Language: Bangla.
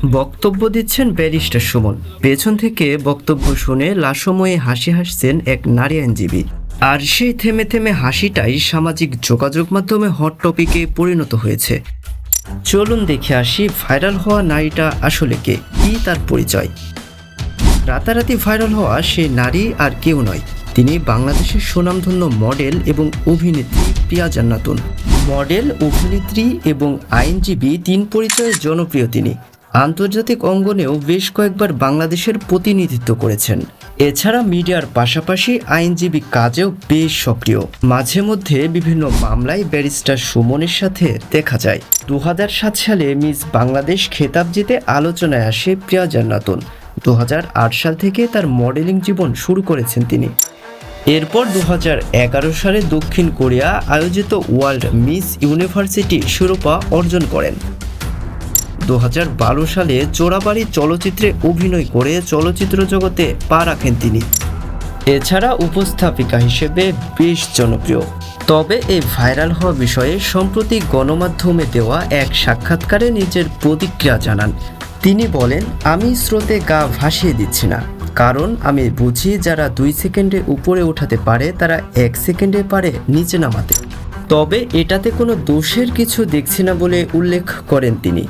বক্তব্য দিচ্ছেন ব্যারিস্টার সুমন। পেছন থেকে বক্তব্য শুনে লাশময়ে হাসি হাসছেন এক নারী আইনজীবী। আর সেই থেমে থেমে হাসিটাই সামাজিক যোগাযোগ মাধ্যমে হট টপিকে পরিণত হয়েছে। চলুন দেখে আসি ভাইরাল হওয়া নারীটা আসলে কে, কি তার পরিচয়। রাতারাতি ভাইরাল হওয়া সেই নারী আর কেউ নয়, তিনি বাংলাদেশের সুনামধন্য মডেল এবং অভিনেত্রী প্রিয়া জান্নাতুন। মডেল, অভিনেত্রী এবং আইনজীবী তিন পরিচয়ে জনপ্রিয় তিনি। আন্তর্জাতিক অঙ্গনেও বেশ কয়েকবার বাংলাদেশের প্রতিনিধিত্ব করেছেন। এছাড়া মিডিয়ার পাশাপাশি আইনজীবী কাজেও বেশ সক্রিয়। মাঝে মধ্যে বিভিন্ন মামলায় ব্যারিস্টার সুমনের সাথে দেখা যায়। 2007 সালে মিস বাংলাদেশ খেতাব জিতে আলোচনায় আসে প্রিয়া জান্নাতুন। 2008 সাল থেকে তার মডেলিং জীবন শুরু করেছেন তিনি। এরপর 2011 সালে দক্ষিণ কোরিয়া আয়োজিত ওয়ার্ল্ড মিস ইউনিভার্সিটি শিরোপা অর্জন করেন। 2012 সালে চোরাবাড়ি চলচ্চিত্রে অভিনয় করে চলচ্চিত্র জগতে পা রাখেন তিনি। এছাড়া উপস্থাপিকা হিসেবে বেশ জনপ্রিয়। তবে এই ভাইরাল হওয়া বিষয়ে সম্প্রতি গণমাধ্যমে দেওয়া এক সাক্ষাৎকারে নিজের প্রতিক্রিয়া জানান। তিনি বলেন, আমি স্রোতে গা ভাসিয়ে দিচ্ছি না, কারণ আমি বুঝি যারা 2 সেকেন্ডে উপরে উঠাতে পারে তারা 1 সেকেন্ডে পারে নিচে নামাতে। তবে এটাতে কোনো দোষের কিছু দেখছি না বলে উল্লেখ করেন তিনি।